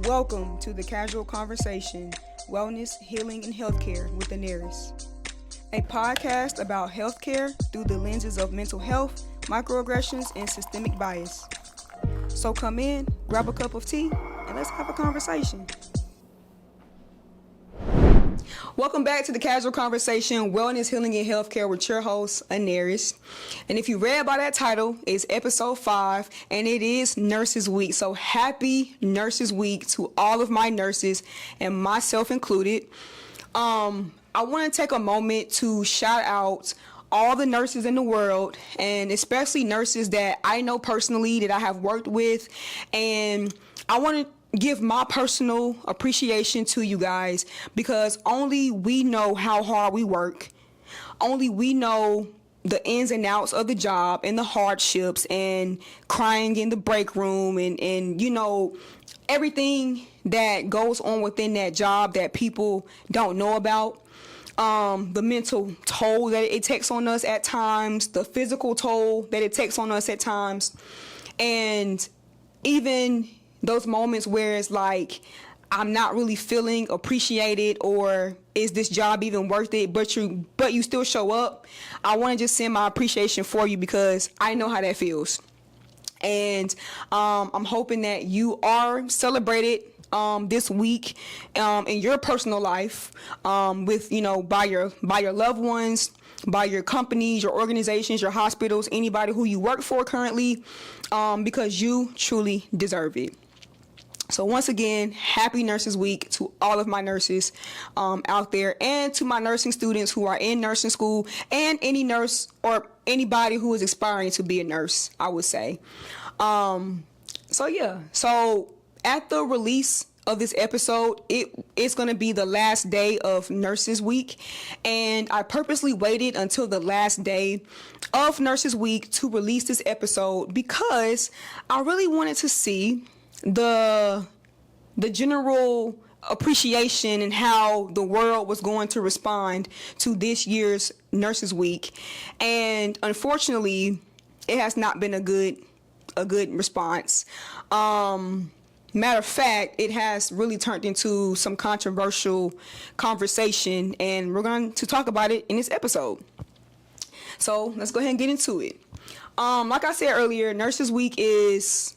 Welcome to the Casual Conversation, Wellness, Healing, and Healthcare with Daenerys, a podcast about healthcare through the lenses of mental health, microaggressions, and systemic bias. So come in, grab a cup of tea, and let's have a conversation. Welcome back to the Casual Conversation, Wellness, Healing, and Healthcare with your host, Daenerys. And if you read by that title, it's episode 5, and it is Nurses Week. So happy Nurses Week to all of my nurses, and myself included. I want to take a moment to shout out all the nurses in the world, and especially nurses that I know personally, that I have worked with, and I want to give my personal appreciation to you guys, because only we know how hard we work. Only we know the ins and outs of the job and the hardships and crying in the break room and you know, everything that goes on within that job that people don't know about. The mental toll that it takes on us at times, the physical toll that it takes on us at times, and even those moments where it's like, I'm not really feeling appreciated, or is this job even worth it, but you still show up. I want to just send my appreciation for you, because I know how that feels. And I'm hoping that you are celebrated this week in your personal life, with, you know, by your loved ones, by your companies, your organizations, your hospitals, anybody who you work for currently, because you truly deserve it. So once again, happy Nurses Week to all of my nurses out there, and to my nursing students who are in nursing school, and any nurse or anybody who is aspiring to be a nurse, I would say. So at the release of this episode, it's going to be the last day of Nurses Week, and I purposely waited until the last day of Nurses Week to release this episode, because I really wanted to see the general appreciation and how the world was going to respond to this year's Nurses Week. And unfortunately, it has not been a good response. Matter of fact, it has really turned into some controversial conversation, and we're going to talk about it in this episode. So let's go ahead and get into it. Like I said earlier, Nurses Week is,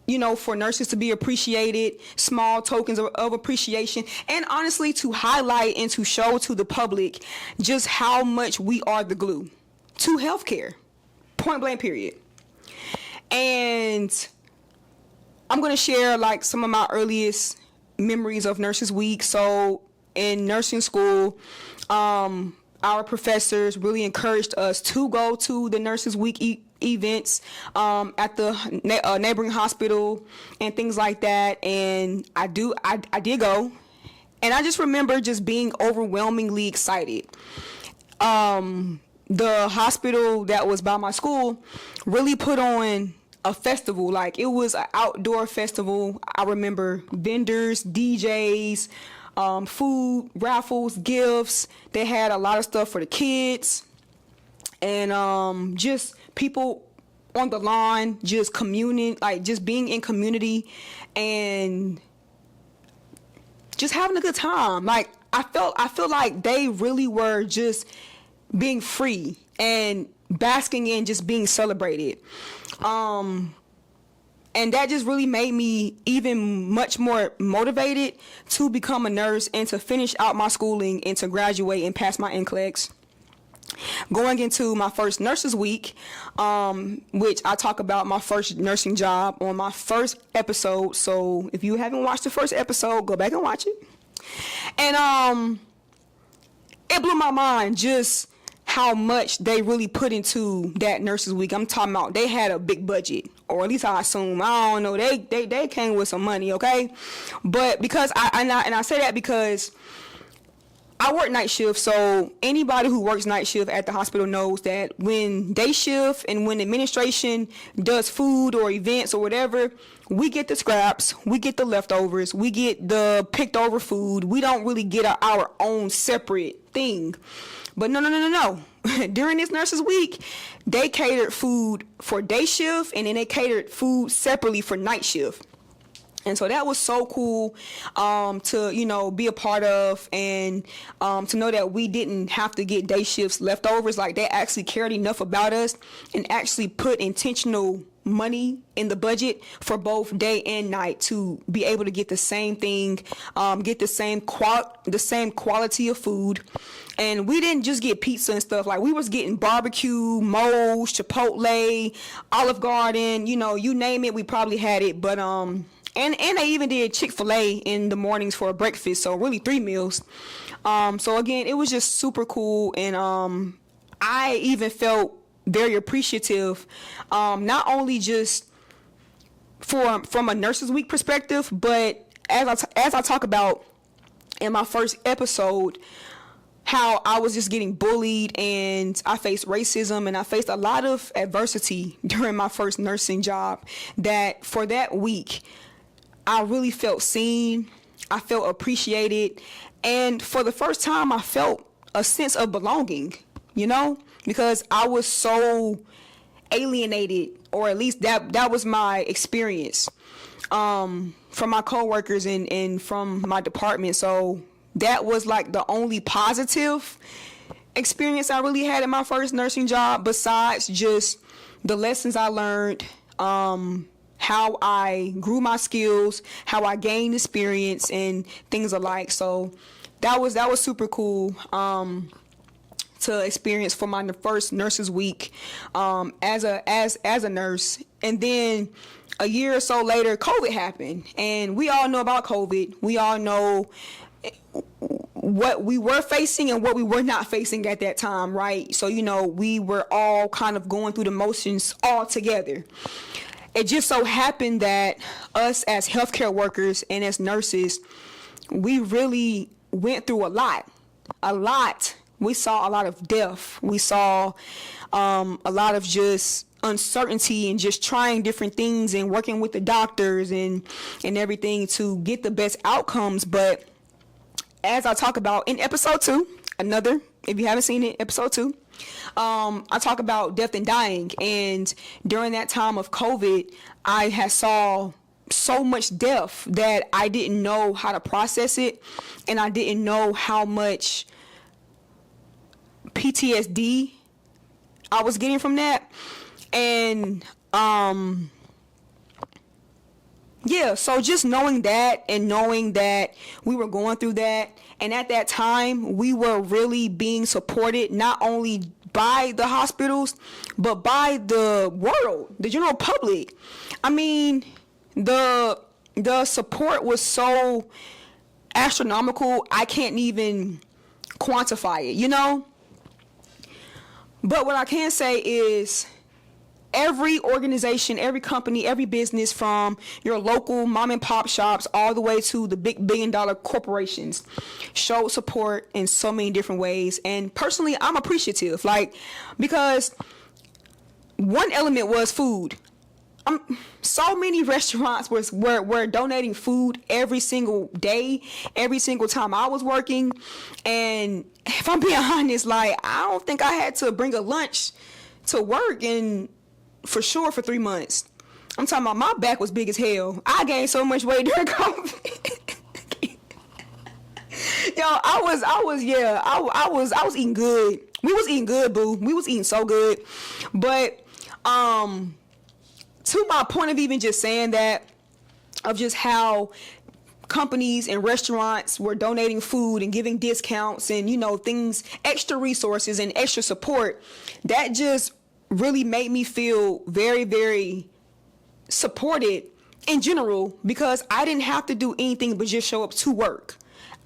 you know, for nurses to be appreciated, small tokens of appreciation, and honestly to highlight and to show to the public just how much we are the glue to healthcare, point blank period. And I'm going to share like some of my earliest memories of Nurses Week. So in nursing school, our professors really encouraged us to go to the Nurses Week events at the neighboring hospital and things like that. And I did go, and I just remember just being overwhelmingly excited. The hospital that was by my school really put on a festival. Like, it was an outdoor festival. I remember vendors, DJs, food, raffles, gifts. They had a lot of stuff for the kids, and just people on the lawn, just communing, like just being in community and just having a good time. Like, I feel like they really were just being free and basking in just being celebrated. And that just really made me even much more motivated to become a nurse and to finish out my schooling and to graduate and pass my NCLEX. Going into my first Nurses Week, which I talk about my first nursing job on my first episode. So if you haven't watched the first episode, go back and watch it. And it blew my mind just how much they really put into that Nurses Week. I'm talking about they had a big budget, or at least I assume. I don't know. They came with some money, okay? But because I say that because I work night shift, so anybody who works night shift at the hospital knows that when day shift and when administration does food or events or whatever, we get the scraps, we get the leftovers, we get the picked over food. We don't really get our own separate thing. But no. During this Nurses Week, they catered food for day shift, and then they catered food separately for night shift. And so that was so cool to, be a part of, and to know that we didn't have to get day shifts leftovers. Like, they actually cared enough about us and actually put intentional money in the budget for both day and night to be able to get the same thing, get the same quality of food. And we didn't just get pizza and stuff. Like, we was getting barbecue, Moe's, Chipotle, Olive Garden, you name it, we probably had it. But and they even did Chick-fil-A in the mornings for breakfast, so really 3 meals. So again, it was just super cool, and I even felt very appreciative, not only just from a Nurses Week perspective, but as I talk about in my first episode, how I was just getting bullied, and I faced racism, and I faced a lot of adversity during my first nursing job, that for that week, I really felt seen, I felt appreciated, and for the first time, I felt a sense of belonging, because I was so alienated, or at least that was my experience, from my coworkers and from my department. So that was like the only positive experience I really had in my first nursing job, besides just the lessons I learned, how I grew my skills, how I gained experience, and things alike. So that was super cool to experience for my first Nurses Week as a nurse. And then a year or so later, COVID happened, and we all know about COVID. We all know what we were facing and what we were not facing at that time, right? So we were all kind of going through the motions all together. It just so happened that us as healthcare workers and as nurses, we really went through a lot. We saw a lot of death. We saw a lot of just uncertainty and just trying different things and working with the doctors and everything to get the best outcomes. But as I talk about in episode 2, if you haven't seen it, episode 2, I talk about death and dying. And during that time of COVID, I had saw so much death that I didn't know how to process it, and I didn't know how much PTSD I was getting from that. And so just knowing that, and knowing that we were going through that, and at that time we were really being supported not only by the hospitals but by the world, the general public. I mean, the support was so astronomical, I can't even quantify it, But what I can say is, every organization, every company, every business, from your local mom and pop shops all the way to the big $1 billion corporations, showed support in so many different ways. And personally, I'm appreciative, because one element was food. So many restaurants were donating food every single day, every single time I was working. And if I'm being honest, I don't think I had to bring a lunch to work, and for sure for 3 months. I'm talking about, my back was big as hell. I gained so much weight during COVID. I was eating good. We was eating good, boo. We was eating so good. But to my point of even just saying that, of just how companies and restaurants were donating food and giving discounts and things, extra resources and extra support, that just really made me feel very, very supported in general, because I didn't have to do anything but just show up to work.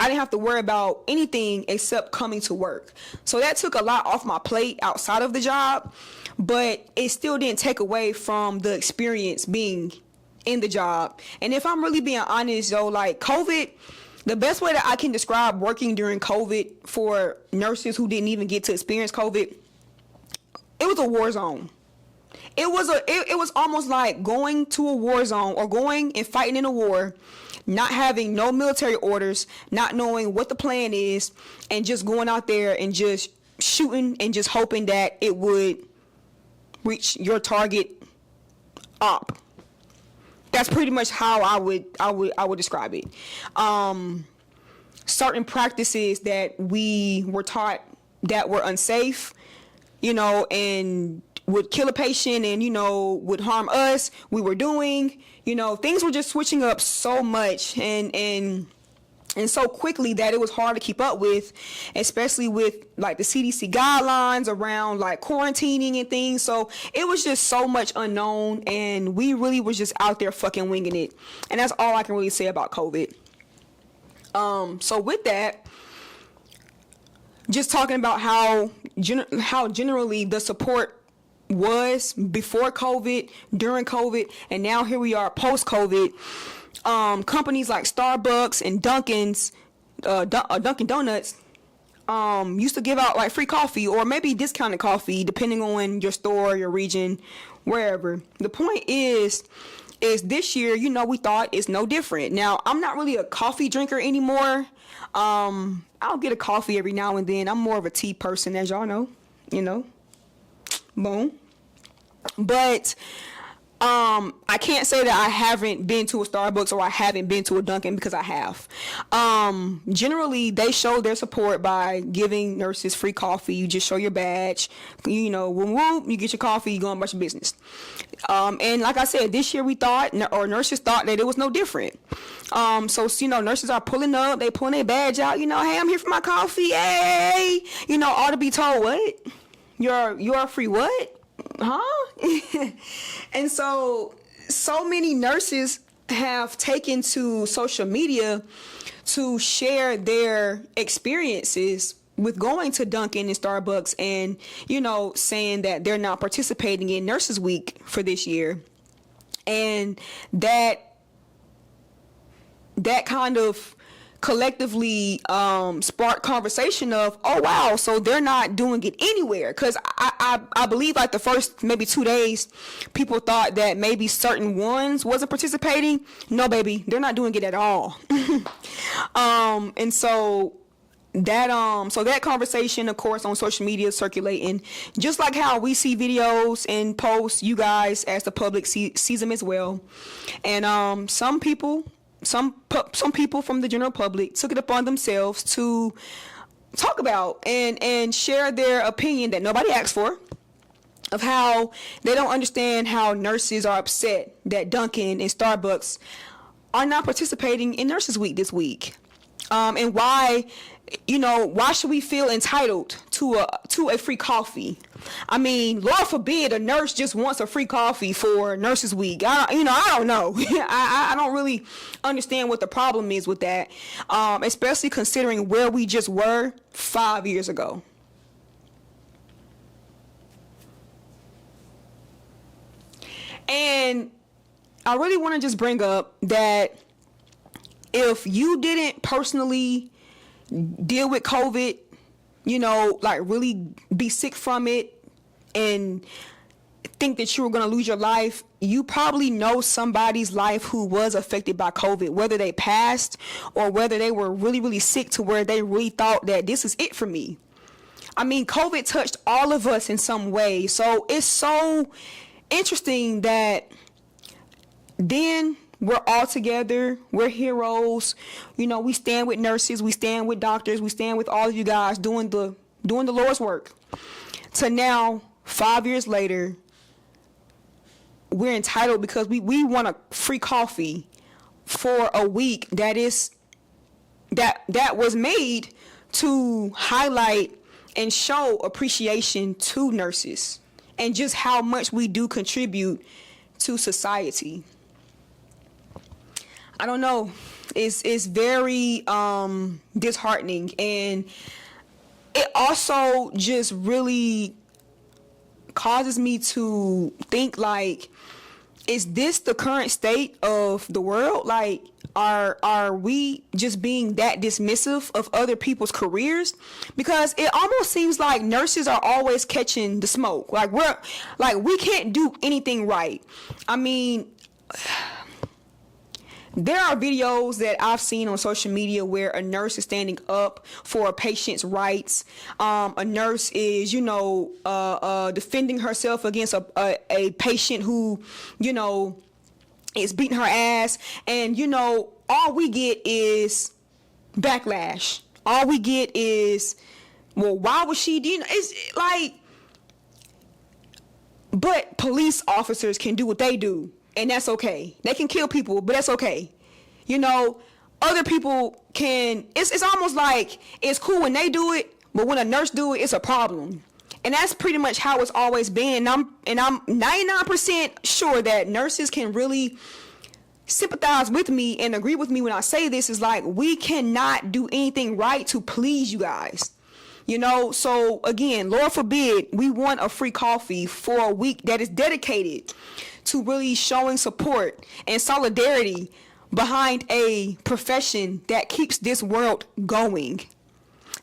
I didn't have to worry about anything except coming to work. So that took a lot off my plate outside of the job, but it still didn't take away from the experience being in the job. And if I'm really being honest, though, COVID, the best way that I can describe working during COVID for nurses who didn't even get to experience COVID, it was a war zone. It was almost like going to a war zone, or going and fighting in a war, not having no military orders, not knowing what the plan is, and just going out there and just shooting and just hoping that it would reach your target op. That's pretty much how I would describe it. Certain practices that we were taught that were unsafe, and would kill a patient and, would harm us, we were doing, things were just switching up so much and so quickly that it was hard to keep up with, especially with like the CDC guidelines around like quarantining and things. So it was just so much unknown, and we really was just out there fucking winging it. And that's all I can really say about COVID. So with that, just talking about how generally the support was before COVID, during COVID, and now here we are post-COVID. Companies like Starbucks and Dunkin' Donuts used to give out like free coffee or maybe discounted coffee depending on your store, your region, wherever. The point is this year, we thought it's no different. Now, I'm not really a coffee drinker anymore. I'll get a coffee every now and then. I'm more of a tea person, as y'all know, boom. But I can't say that I haven't been to a Starbucks or I haven't been to a Dunkin', because I have. Generally, they show their support by giving nurses free coffee. You just show your badge, whoop, you get your coffee, you go on about your business. And like I said, this year we thought, or nurses thought, that it was no different. So nurses are pulling up, they pulling their badge out, hey, I'm here for my coffee, hey, all to be told, what? You're free what? Huh? And so many nurses have taken to social media to share their experiences with going to Dunkin' and Starbucks and, saying that they're not participating in Nurses Week for this year. And that kind of collectively sparked conversation of, oh wow, so they're not doing it anywhere. Because I believe like the first maybe 2 days, people thought that maybe certain ones wasn't participating. No, baby, they're not doing it at all. And so that conversation, of course, on social media is circulating, just like how we see videos and posts, you guys as the public sees them as well. And some people from the general public took it upon themselves to talk about and share their opinion that nobody asked for, of how they don't understand how nurses are upset that Dunkin' and Starbucks are not participating in Nurses Week this week. And why should we feel entitled to a free coffee? I mean, Lord forbid a nurse just wants a free coffee for Nurses Week. I don't know. I don't really understand what the problem is with that, especially considering where we just were 5 years ago. And I really want to just bring up that if you didn't personally deal with COVID, like really be sick from it and think that you were going to lose your life, you probably know somebody's life who was affected by COVID, whether they passed or whether they were really, really sick to where they really thought that this is it for me. I mean, COVID touched all of us in some way. So it's so interesting that then we're all together. We're heroes. We stand with nurses. We stand with doctors. We stand with all of you guys doing the Lord's work. To now, 5 years later, we're entitled because we want a free coffee for a week that was made to highlight and show appreciation to nurses and just how much we do contribute to society. I don't know. It's very disheartening, and it also just really causes me to think, like, is this the current state of the world? Like, are we just being that dismissive of other people's careers? Because it almost seems like nurses are always catching the smoke. Like, we can't do anything right. I mean, there are videos that I've seen on social media where a nurse is standing up for a patient's rights. A nurse is, defending herself against a patient who, is beating her ass, and all we get is backlash. All we get is, well, why was she? It's like, but police officers can do what they do, and that's okay. They can kill people, but that's okay. Other people can. It's almost like it's cool when they do it, but when a nurse do it, it's a problem. And that's pretty much how it's always been. And I'm 99% sure that nurses can really sympathize with me and agree with me when I say this. Is like, we cannot do anything right to please you guys. So again, Lord forbid we want a free coffee for a week that is dedicated to really showing support and solidarity behind a profession that keeps this world going.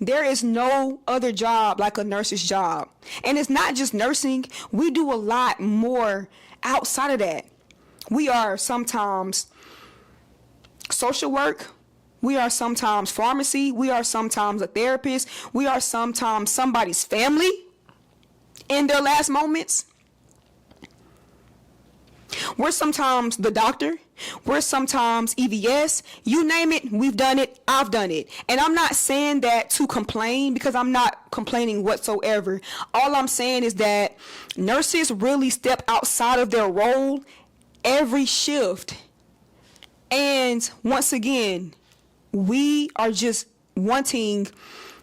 There is no other job like a nurse's job. And it's not just nursing. We do a lot more outside of that. We are sometimes social work. We are sometimes pharmacy. We are sometimes a therapist. We are sometimes somebody's family in their last moments. We're sometimes the doctor. We're sometimes EVS. You name it, we've done it. I've done it. And I'm not saying that to complain, because I'm not complaining whatsoever. All I'm saying is that nurses really step outside of their role every shift. And once again, we are just wanting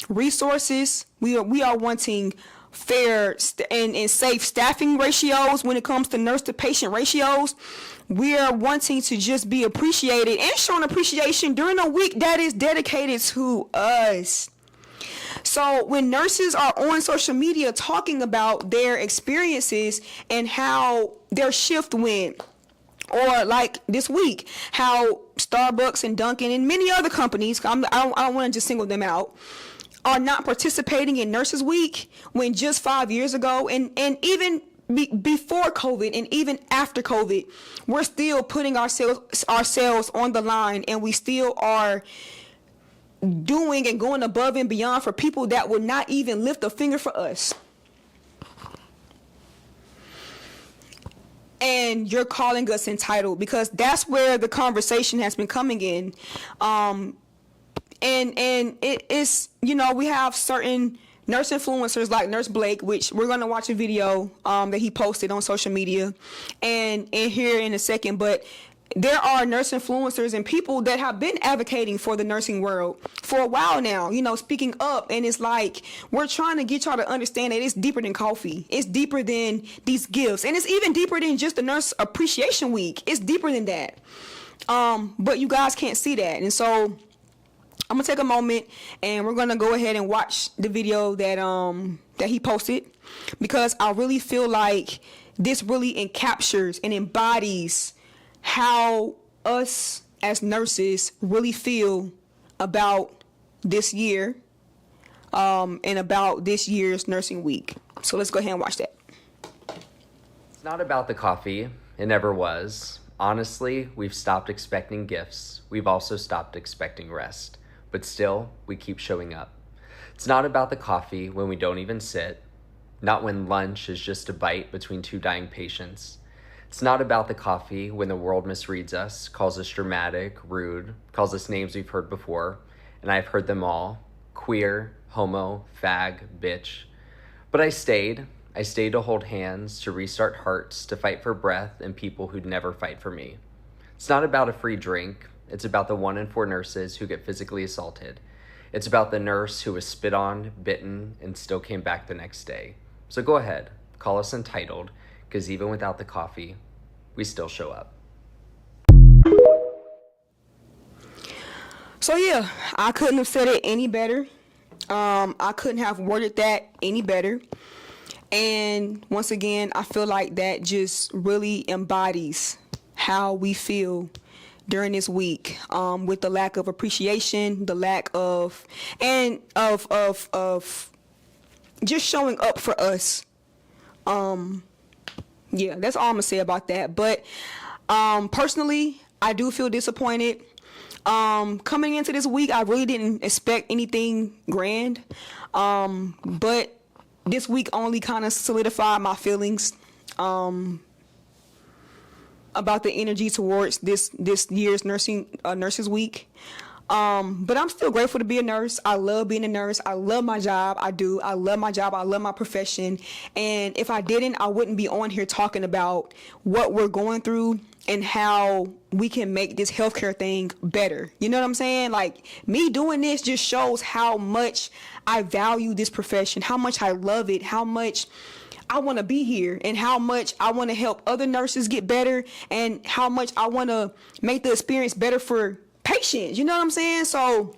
resources. We are wanting fair and safe staffing ratios when it comes to nurse to patient ratios. We are wanting to just be appreciated and shown appreciation during a week that is dedicated to us. So when nurses are on social media talking about their experiences and how their shift went, or like this week, how Starbucks and Dunkin' and many other companies, I don't want to just single them out, are not participating in Nurses Week, when just 5 years ago, and even before COVID and even after COVID, we're still putting ourselves on the line, and we still are doing and going above and beyond for people that would not even lift a finger for us. And you're calling us entitled, because that's where the conversation has been coming in. And it is, we have certain nurse influencers like Nurse Blake, which we're going to watch a video that he posted on social media and here in a second. But there are nurse influencers and people that have been advocating for the nursing world for a while now, speaking up. And it's like, we're trying to get y'all to understand that it's deeper than coffee. It's deeper than these gifts. And it's even deeper than just the Nurse Appreciation Week. It's deeper than that. But you guys can't see that. And so I'm gonna take a moment and we're gonna go ahead and watch the video that he posted, because I really feel like this really encaptures and embodies how us as nurses really feel about this year and about this year's nursing week. So let's go ahead and watch that. It's not about the coffee. It never was. Honestly, we've stopped expecting gifts. We've also stopped expecting rest. But still, we keep showing up. It's not about the coffee when we don't even sit, not when lunch is just a bite between two dying patients. It's not about the coffee when the world misreads us, calls us dramatic, rude, calls us names we've heard before, and I've heard them all: queer, homo, fag, bitch. But I stayed to hold hands, to restart hearts, to fight for breath and people who'd never fight for me. It's not about a free drink. It's about the 1 in 4 nurses who get physically assaulted. It's about the nurse who was spit on, bitten, and still came back the next day. So go ahead, call us entitled, because even without the coffee, we still show up. So yeah, I couldn't have said it any better. I couldn't have worded that any better. And once again, I feel like that just really embodies how we feel during this week, with the lack of appreciation, the lack of just showing up for us. Yeah, that's all I'm gonna say about that. But personally, I do feel disappointed. Coming into this week, I really didn't expect anything grand. But this week only kind of solidified my feelings about the energy towards this year's nurses week. But I'm still grateful to be a nurse. I love being a nurse. I love my job. I do. I love my job. I love my profession. And if I didn't, I wouldn't be on here talking about what we're going through and how we can make this healthcare thing better. You know what I'm saying? Like, me doing this just shows how much I value this profession, how much I love it, how much I want to be here, and how much I want to help other nurses get better, and how much I want to make the experience better for patients. You know what I'm saying? So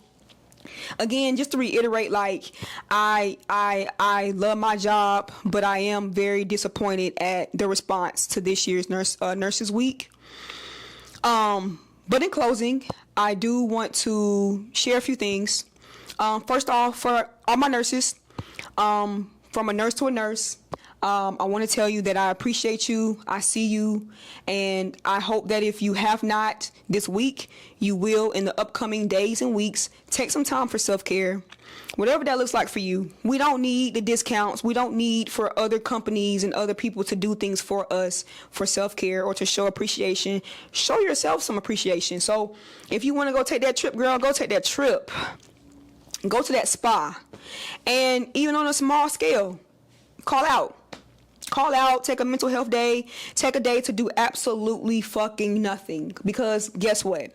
again, just to reiterate, like, I love my job, but I am very disappointed at the response to this year's nurses week. But in closing, I do want to share a few things. First off, for all my nurses, from a nurse to a nurse, I want to tell you that I appreciate you. I see you. And I hope that if you have not this week, you will in the upcoming days and weeks. Take some time for self-care. Whatever that looks like for you. We don't need the discounts. We don't need for other companies and other people to do things for us for self-care or to show appreciation. Show yourself some appreciation. So if you want to go take that trip, girl, go take that trip. Go to that spa. And even on a small scale, call out. Call out, take a mental health day, take a day to do absolutely fucking nothing. Because guess what?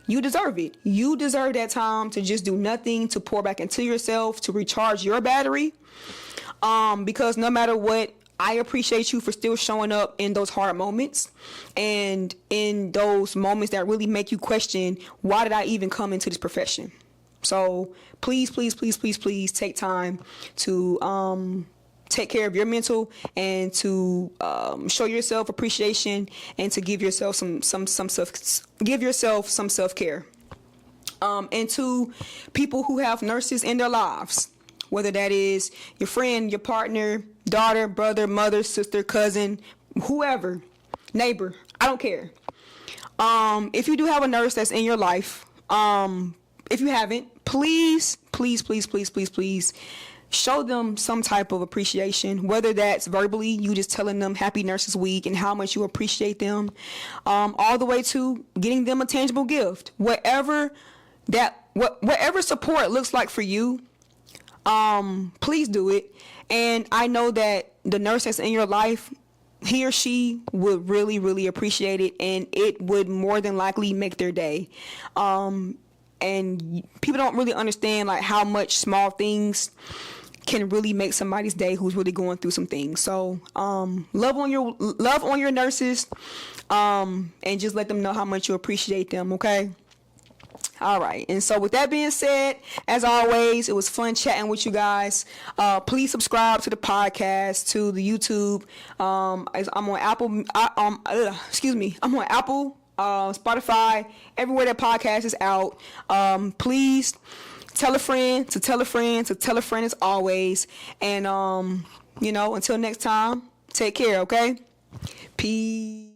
You deserve it. You deserve that time to just do nothing, to pour back into yourself, to recharge your battery. Because no matter what, I appreciate you for still showing up in those hard moments and in those moments that really make you question, why did I even come into this profession? So please, please, please, please, please take time to take care of your mental and to show yourself appreciation and to give yourself some self-care. And to people who have nurses in their lives, whether that is your friend, your partner, daughter, brother, mother, sister, cousin, whoever, neighbor, I don't care. If you do have a nurse that's in your life, if you haven't, please, please, please, please, please, please, show them some type of appreciation, whether that's verbally, you just telling them Happy Nurses Week and how much you appreciate them, all the way to getting them a tangible gift. Whatever support looks like for you, please do it. And I know that the nurse that's in your life, he or she would really, really appreciate it, and it would more than likely make their day. And people don't really understand like how much small things can really make somebody's day who's really going through some things. So love on your nurses, and just let them know how much you appreciate them. Okay. All right. And so with that being said, as always, it was fun chatting with you guys. Please subscribe to the podcast, to the YouTube. I'm on Apple. I'm on Apple, Spotify, everywhere that podcast is out. Please tell a friend to tell a friend to tell a friend as always. And, until next time, take care. Okay. Peace.